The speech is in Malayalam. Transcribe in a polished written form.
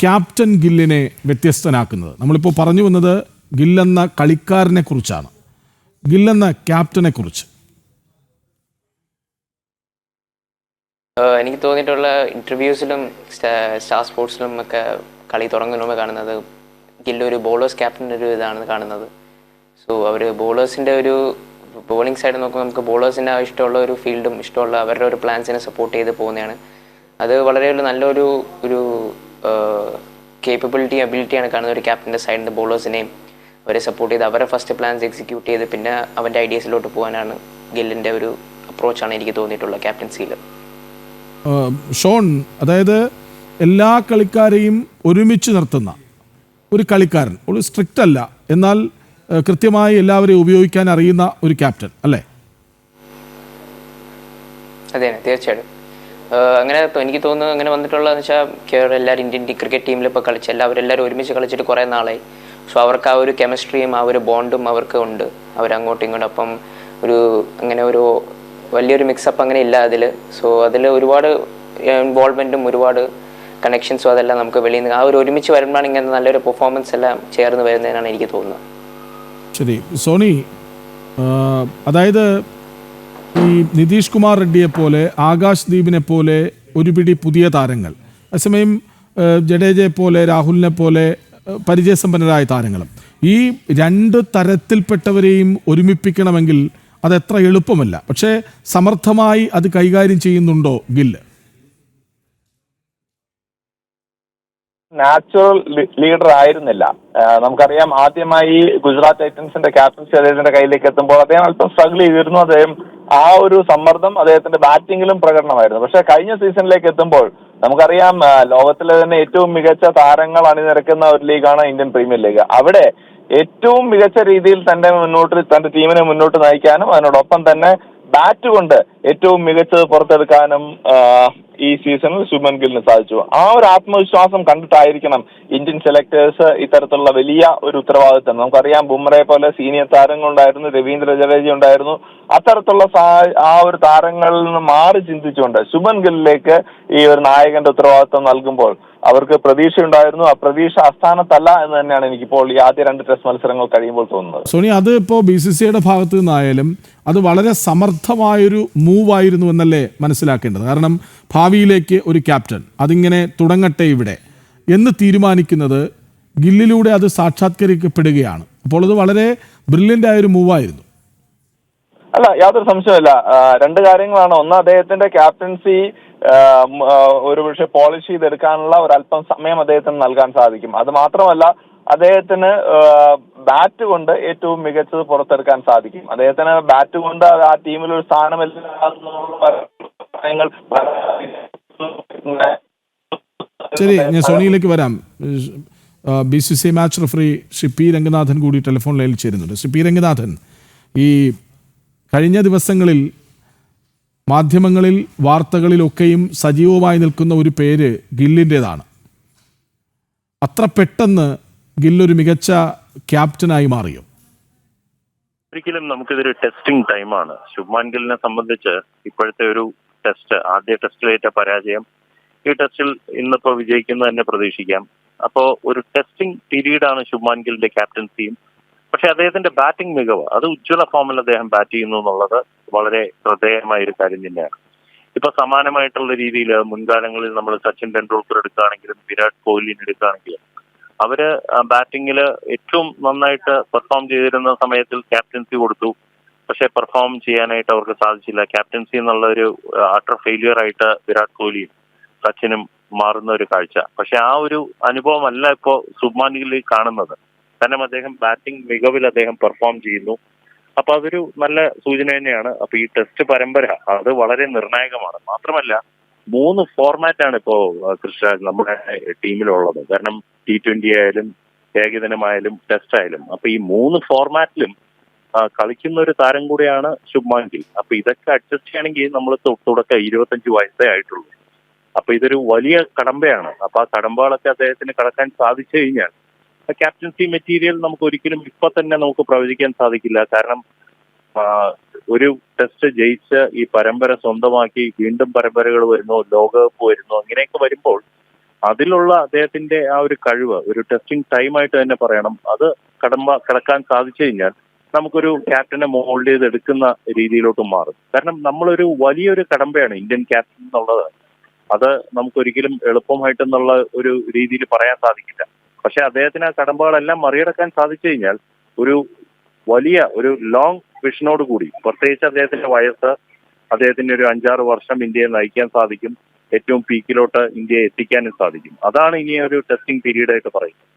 ക്യാപ്റ്റൻ ഗില്ലിനെ വ്യത്യസ്തനാക്കുന്നത്? നമ്മളിപ്പോൾ പറഞ്ഞു വന്നത് ഗില്ലെന്ന കളിക്കാരനെ കുറിച്ചാണ്. ഗില്ലെന്ന ക്യാപ്റ്റനെ കുറിച്ച് എനിക്ക് തോന്നിയിട്ടുള്ള ഇൻ്റർവ്യൂസിലും സ്റ്റാർ സ്പോർട്സിലും ഒക്കെ കളി തുടങ്ങുമ്പോൾ കാണുന്നത് ഗില്ലൊരു ബോളേഴ്സ് ക്യാപ്റ്റൻ്റെ ഒരു ഇതാണ് കാണുന്നത്. സോ അവർ ബോളേഴ്സിൻ്റെ ഒരു ബോളിംഗ് സൈഡ് നോക്കുമ്പോൾ നമുക്ക് ബോളേഴ്സിൻ്റെ ഇഷ്ടമുള്ള ഒരു ഫീൽഡും ഇഷ്ടമുള്ള അവരുടെ ഒരു പ്ലാൻസിനെ സപ്പോർട്ട് ചെയ്ത് പോകുന്നതാണ്. അത് വളരെ നല്ലൊരു ഒരു അബിലിറ്റിയാണ് കാണുന്നത് ഒരു ക്യാപ്റ്റൻ്റെ സൈഡിൽ നിന്ന്. ബോളേഴ്സിനെയും അവരെ സപ്പോർട്ട് ചെയ്ത് അവരെ ഫസ്റ്റ് പ്ലാൻസ് എക്സിക്യൂട്ട് ചെയ്ത് പിന്നെ അവൻ്റെ ഐഡിയസിലോട്ട് പോകാനാണ് ഗില്ലിൻ്റെ ഒരു അപ്രോച്ചാണ് എനിക്ക് തോന്നിയിട്ടുള്ളത് ക്യാപ്റ്റൻസിയിൽ. ഷോൺ, അതായത് എല്ലാ കളിക്കാരെയും ഒരുമിച്ച് നിർത്തുന്ന ഒരു കളിക്കാരൻ, ഒരു സ്ട്രിക്റ്റ് അല്ല, എന്നാൽ കൃത്യമായി എല്ലാവരെയും ഉപയോഗിക്കാൻ അറിയുന്ന ഒരു ക്യാപ്റ്റൻ അല്ലേ? അതെ, തീർച്ചയായിട്ടും. അങ്ങനെ എനിക്ക് തോന്നുന്നു അങ്ങനെ വന്നിട്ടുള്ളതെന്ന് വെച്ചാൽ എല്ലാവരും ഇന്ത്യൻ ക്രിക്കറ്റ് ടീമിൽ ഇപ്പോൾ കളിച്ച് എല്ലാവരും ഒരുമിച്ച് കളിച്ചിട്ട് കുറേ നാളായി. സോ അവർക്ക് ആ ഒരു കെമിസ്ട്രിയും ആ ഒരു ബോണ്ടും അവർക്ക് ഉണ്ട്, അവരങ്ങോട്ടും ഇങ്ങോട്ടും. അപ്പം അങ്ങനെ ഒരു വലിയൊരു മിക്സപ്പ് അങ്ങനെ ഇല്ല അതിൽ. സോ അതിൽ ഒരുപാട് ഇൻവോൾവ്മെൻറ്റും ഒരുപാട് കണക്ഷൻസും അതെല്ലാം നമുക്ക് വെളിയിൽ നിന്ന് ആ ഒരു ഒരുമിച്ച് വരുമ്പോഴാണ് ഇങ്ങനെ നല്ലൊരു പെർഫോമൻസ് എല്ലാം ചേർന്ന് വരുന്നതിനാണ് എനിക്ക് തോന്നുന്നത്. ശരി സോണി, അതായത് ഈ നിതീഷ് കുമാർ റെഡ്ഡിയെ പോലെ, ആകാശ് ദീപിനെ പോലെ ഒരു പിടി പുതിയ താരങ്ങൾ, അതേസമയം ജഡേജയെ പോലെ, രാഹുലിനെ പോലെ പരിചയസമ്പന്നരായ താരങ്ങളും, ഈ രണ്ട് തരത്തിൽപ്പെട്ടവരെയും ഒരുമിപ്പിക്കണമെങ്കിൽ അതെത്ര എളുപ്പമല്ല. പക്ഷേ സമർത്ഥമായി അത് കൈകാര്യം ചെയ്യുന്നുണ്ടോ ഗില്ല്? നാച്ചുറൽ ലീഡർ ആയിരുന്നില്ല. നമുക്കറിയാം, ആദ്യമായി ഗുജറാത്ത് ടൈറ്റൻസിന്റെ ക്യാപ്റ്റൻസി അദ്ദേഹത്തിന്റെ കയ്യിലേക്ക് എത്തുമ്പോൾ അദ്ദേഹം അല്പം സ്ട്രഗിൾ ചെയ്തിരുന്നു. അദ്ദേഹം ആ ഒരു സമ്മർദ്ദം അദ്ദേഹത്തിന്റെ ബാറ്റിങ്ങിലും പ്രകടനമായിരുന്നു. പക്ഷെ കഴിഞ്ഞ സീസണിലേക്ക് എത്തുമ്പോൾ നമുക്കറിയാം, ലോകത്തിലെ തന്നെ ഏറ്റവും മികച്ച താരങ്ങൾ അണിനിരക്കുന്ന ഒരു ലീഗാണ് ഇന്ത്യൻ പ്രീമിയർ ലീഗ്. അവിടെ ഏറ്റവും മികച്ച രീതിയിൽ തന്റെ ടീമിനെ മുന്നോട്ട് നയിക്കാനും അതിനോടൊപ്പം തന്നെ ബാറ്റ് കൊണ്ട് ഏറ്റവും മികച്ചത് പുറത്തെടുക്കാനും ഈ സീസണിൽ ശുഭ്മൻ ഗില്ലിന് സാധിച്ചു. ആ ഒരു ആത്മവിശ്വാസം കണ്ടിട്ടായിരിക്കണം ഇന്ത്യൻ സെലക്ടേഴ്സ് ഇത്തരത്തിലുള്ള വലിയ ഒരു ഉത്തരവാദിത്തം, നമുക്കറിയാം ബുംറയെ പോലെ സീനിയർ താരങ്ങളുണ്ടായിരുന്നു, രവീന്ദ്ര ജഡേജ ഉണ്ടായിരുന്നു, അത്തരത്തിലുള്ള ആ ഒരു താരങ്ങളിൽ നിന്ന് മാറി ചിന്തിച്ചുകൊണ്ട് ശുഭ്മൻ ഗില്ലിലേക്ക് ഈ ഒരു നായകന്റെ ഉത്തരവാദിത്തം നൽകുമ്പോൾ അവർക്ക് പ്രതീക്ഷയുണ്ടായിരുന്നു. ആ പ്രതീക്ഷ അസ്ഥാനത്തല്ല എന്ന് തന്നെയാണ് എനിക്കിപ്പോൾ ഈ ആദ്യ 2 ടെസ്റ്റ് മത്സരങ്ങൾ കഴിയുമ്പോൾ തോന്നുന്നത്. സോണി, അത് ഇപ്പോൾ BCCIയുടെ ഭാഗത്തു നിന്നായാലും അത് വളരെ സമർത്ഥമായൊരു മൂവായിരുന്നു എന്നല്ലേ മനസ്സിലാക്കേണ്ടത്? കാരണം ഭാവിയിലേക്ക് ഒരു ക്യാപ്റ്റൻ അതിങ്ങനെ തുടങ്ങട്ടെ ഇവിടെ എന്ന് തീരുമാനിക്കുന്നത് ഗില്ലിലൂടെ അത് സാക്ഷാത്കരിക്കപ്പെടുകയാണ്. അപ്പോൾ അത് വളരെ ബ്രില്യൻ്റ് ആയൊരു മൂവായിരുന്നു. അല്ല, യാതൊരു സംശയമില്ല. 2 കാര്യങ്ങളാണ്. ഒന്ന്, അദ്ദേഹത്തിന്റെ ക്യാപ്റ്റൻസി ഒരുപക്ഷെ പോളിഷ് ചെയ്തെടുക്കാനുള്ള ഒരല്പം സമയം അദ്ദേഹത്തിന് നൽകാൻ സാധിക്കും. അത് മാത്രമല്ല, അദ്ദേഹത്തിന് ബാറ്റ് കൊണ്ട് ഏറ്റവും മികച്ചത് പുറത്തെടുക്കാൻ സാധിക്കും. അദ്ദേഹത്തിന് ബാറ്റ് കൊണ്ട് ആ ടീമിൽ ഒരു സ്ഥാനമില്ല. ശരി, ഞാൻ സോണിയിലേക്ക് വരാം. BCCI match referee Shri P Ranganathan കൂടി ടെലിഫോൺ ലൈനിൽ ചേരുന്നുണ്ട്. ശ്രീ പി രംഗനാഥൻ, ഈ കഴിഞ്ഞ ദിവസങ്ങളിൽ മാധ്യമങ്ങളിൽ വാർത്തകളിലൊക്കെയും സജീവമായി നിൽക്കുന്ന ഒരു പേര് ഗില്ലിൻ്റെതാണ്. അത്ര പെട്ടെന്ന് ഗില്ലൊരു മികച്ച ക്യാപ്റ്റനായി മാറിയോ? ഒരിക്കലും നമുക്കിതൊരു ടെസ്റ്റിംഗ് ടൈമാണ്. ശുഭ്മാൻ ഗില്ലിനെ സംബന്ധിച്ച് ഇപ്പോഴത്തെ ഒരു ടെസ്റ്റ്, ആദ്യ ടെസ്റ്റിലേറ്റ പരാജയം, ഈ ടെസ്റ്റിൽ ഇന്നിപ്പോ വിജയിക്കുന്നത് തന്നെ പ്രതീക്ഷിക്കാം. അപ്പോൾ ഒരു ടെസ്റ്റിംഗ് പീരീഡാണ് ശുഭ്മാൻ ഗില്ലിന്റെ ക്യാപ്റ്റൻസിയും. പക്ഷെ അദ്ദേഹത്തിന്റെ ബാറ്റിംഗ് മികവ്, അത് ഉജ്ജ്വല ഫോമിൽ അദ്ദേഹം ബാറ്റ് ചെയ്യുന്നു എന്നുള്ളത് വളരെ ശ്രദ്ധേയമായ ഒരു കാര്യം തന്നെയാണ്. ഇപ്പൊ സമാനമായിട്ടുള്ള രീതിയിൽ മുൻകാലങ്ങളിൽ നമ്മൾ സച്ചിൻ ടെണ്ടുൽക്കർ എടുക്കുകയാണെങ്കിലും വിരാട് കോഹ്ലിനെ എടുക്കുകയാണെങ്കിലും അവര് ബാറ്റിങ്ങില് ഏറ്റവും നന്നായിട്ട് പെർഫോം ചെയ്തിരുന്ന സമയത്തിൽ ക്യാപ്റ്റൻസി കൊടുത്തു. പക്ഷെ പെർഫോം ചെയ്യാനായിട്ട് അവർക്ക് സാധിച്ചില്ല. ക്യാപ്റ്റൻസി എന്നുള്ള ഒരു അട്ടർ ഫെയിലിയർ ആയിട്ട് വിരാട് കോഹ്ലിയും സച്ചിനും മാറുന്ന ഒരു കാഴ്ച. പക്ഷെ ആ ഒരു അനുഭവമല്ല ഇപ്പോൾ ശുഭ്മാൻ ഗില്ലിൽ കാണുന്നത്. കാരണം അദ്ദേഹം ബാറ്റിംഗ് മികവിൽ അദ്ദേഹം പെർഫോം ചെയ്യുന്നു. അപ്പൊ അതൊരു നല്ല സൂചന തന്നെയാണ്. അപ്പൊ ഈ ടെസ്റ്റ് പരമ്പര അത് വളരെ നിർണായകമാണ്. മാത്രമല്ല 3 ഫോർമാറ്റാണ് ഇപ്പോ കൃഷ്ണരാജ് നമ്മുടെ ടീമിലുള്ളത്. കാരണം T20 ആയാലും ഏകദിനമായാലും ടെസ്റ്റ് ആയാലും. അപ്പൊ ഈ 3 ഫോർമാറ്റിലും കളിക്കുന്ന ഒരു താരം കൂടെയാണ് ശുഭ്മാൻ ഗിൽ. അപ്പൊ ഇതൊക്കെ അഡ്ജസ്റ്റ് ചെയ്യണമെങ്കിൽ നമ്മൾ തുടക്കം 25 വയസ്സേ ആയിട്ടുള്ളൂ. അപ്പൊ ഇതൊരു വലിയ കടമ്പയാണ്. അപ്പൊ ആ കടമ്പകളൊക്കെ അദ്ദേഹത്തിന് കടക്കാൻ സാധിച്ചു കഴിഞ്ഞാൽ ക്യാപ്റ്റൻസി മെറ്റീരിയൽ നമുക്ക് ഒരിക്കലും ഇപ്പൊ തന്നെ നമുക്ക് പ്രവചിക്കാൻ സാധിക്കില്ല. കാരണം ഒരു ടെസ്റ്റ് ജയിച്ച് ഈ പരമ്പര സ്വന്തമാക്കി വീണ്ടും പരമ്പരകൾ വരുന്നു, ലോകകപ്പ് വരുന്നു, അങ്ങനെയൊക്കെ വരുമ്പോൾ അതിലുള്ള അദ്ദേഹത്തിന്റെ ആ ഒരു കഴിവ് ഒരു ടെസ്റ്റിംഗ് ടൈമായിട്ട് തന്നെ പറയണം. അത് കടക്കാൻ സാധിച്ചു കഴിഞ്ഞാൽ നമുക്കൊരു ക്യാപ്റ്റനെ മോൾഡ് ചെയ്ത് എടുക്കുന്ന രീതിയിലോട്ട് മാറും. കാരണം നമ്മളൊരു വലിയൊരു കടമ്പയാണ് ഇന്ത്യൻ ക്യാപ്റ്റൻ എന്നുള്ളത്. അത് നമുക്കൊരിക്കലും എളുപ്പമായിട്ടെന്നുള്ള ഒരു രീതിയിൽ പറയാൻ സാധിക്കില്ല. പക്ഷെ അദ്ദേഹത്തിന് ആ കടമ്പകളെല്ലാം മറികടക്കാൻ സാധിച്ചു കഴിഞ്ഞാൽ ഒരു വലിയ ഒരു ലോങ് വിഷനോട് കൂടി, പ്രത്യേകിച്ച് അദ്ദേഹത്തിന്റെ വയസ്സ്, അദ്ദേഹത്തിന്റെ ഒരു 5-6 വർഷം ഇന്ത്യയെ നയിക്കാൻ സാധിക്കും. ഏറ്റവും പീക്കിലോട്ട് ഇന്ത്യയെ എത്തിക്കാനും സാധിക്കും. അതാണ് ഇനി ഒരു ടെസ്റ്റിംഗ് പീരീഡ് ആയിട്ട് പറയുന്നത്.